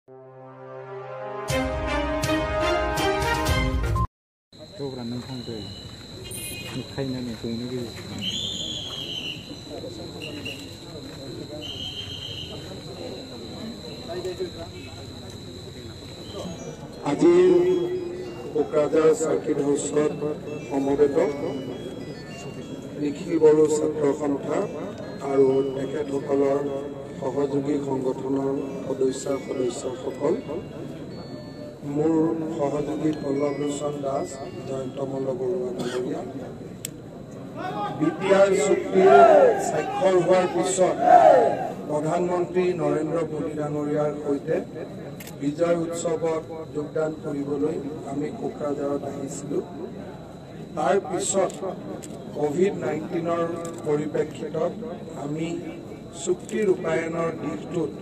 Program nâng không về một thay nên mình cùng nó ghi আজিৰ Kokrajhar circuit হাউচত সমবেত নিখিল বড়ো ছাত্ৰ সন্থা আৰু তেখেতসকলৰ সহযোগী সংগঠনৰ সদস্যসকল মোৰ সহযোগী পল্লৱ লোচন দাস জয়ন্ত মল্ল বৰুৱা ডাঙৰীয়া বিটিআৰ চুক্তিৰ স্বাক্ষৰ হোৱাৰ পিছত প্ৰধানমন্ত্ৰী নৰেন্দ্ৰ মোদী ডাঙৰীয়াৰ সৈতে বিজয় উৎসৱত যোগদান কৰিবলৈ আমি কোকৰাঝাৰত আহিছিলোঁ। তাৰ পিছত কোভিড-19ৰ পৰিপ্ৰেক্ষিতত আমি চুক্তি ৰূপায়ণৰ দিশটোত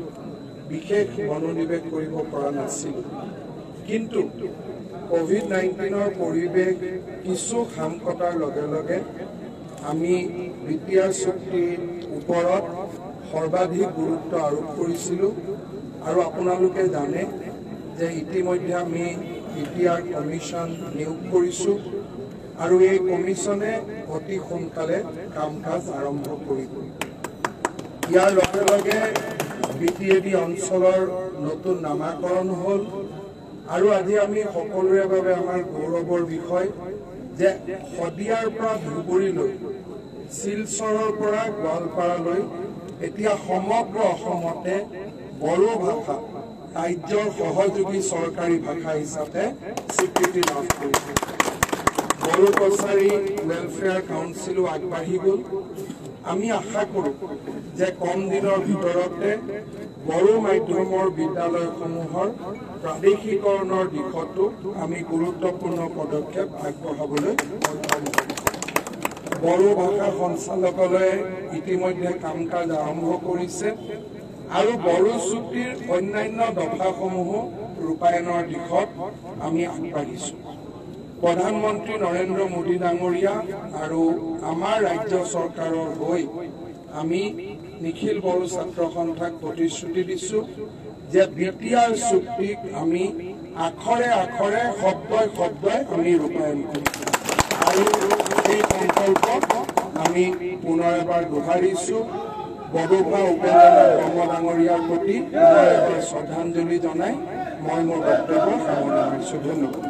বিশেষ মনোনিৱেশ কৰিব পৰা নাছিলোঁ। কিন্তু কোভিড-19ৰ পৰিৱেশ কিছু খাম কটাৰ লগে লগে আমি বিটিআৰ চুক্তিৰ ওপৰত সৰ্বাধিক গুৰুত্ব আৰোপ কৰিছিলোঁ আৰু আপোনালোকে জানে যে ইতিমধ্যে আমি বিটিআৰ কমিশ্যন নিয়োগ কৰিছোঁ আৰু এই কমিশ্যনে অতি সোনকালে কাম কাজ আৰম্ভ কৰিব। ইয়াৰ লগে লগে বিটিএডি অঞ্চলৰ নতুন নামাকৰণ হ'ল আৰু আজি আমি সকলোৰে বাবে আমাৰ গৌৰৱৰ বিষয় যে শদিয়াৰ পৰা ধুবুৰীলৈ শিলচৰৰ পৰা গোৱালপাৰালৈ এতিয়া সমগ্ৰ অসমতে বড়ো ভাষা ৰাজ্যৰ সহযোগী চৰকাৰী ভাষা হিচাপে স্বীকৃতি লাভ কৰিছে। বড়ো কছাৰী ৱেলফেয়াৰ কাউন্সিলো আগবাঢ়ি গ'ল। আমি আশা কৰোঁ যে কম দিনৰ ভিতৰতে বড়ো মাধ্যমৰ বিদ্যালয়সমূহৰ প্ৰাদেশিকৰণৰ দিশতো আমি গুৰুত্বপূৰ্ণ পদক্ষেপ আগবঢ়াবলৈ সক্ষম হ'ম। বড়ো ভাষা সঞ্চালকালয়ে ইতিমধ্যে কাম কাজ আৰম্ভ কৰিছে আৰু বড়ো চুক্তিৰ অন্যান্য দফাসমূহো ৰূপায়ণৰ দিশত আমি আগবাঢ়িছোঁ। প্ৰধানমন্ত্ৰী নৰেন্দ্ৰ মোদী ডাঙৰীয়া আৰু আমাৰ ৰাজ্য চৰকাৰৰ হৈ আমি নিখিল বড়ো ছাত্ৰ সন্থাক প্ৰতিশ্ৰুতি দিছোঁ যে বিটিআৰ চুক্তিক আমি আখৰে আখৰে শব্দই শব্দই আমি ৰূপায়ণ কৰিম আৰু এই সংকল্প আমি পুনৰ এবাৰ দোহাৰিছোঁ। বড়োফা উপেন্দ্ৰনাথ ব্ৰহ্ম ডাঙৰীয়াৰ প্ৰতি পুনৰ এবাৰ শ্ৰদ্ধাঞ্জলি জনাই মই মোৰ বক্তব্য সামৰণি মাৰিছোঁ। ধন্যবাদ।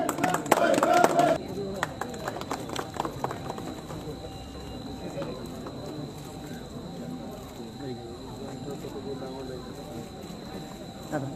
Ada.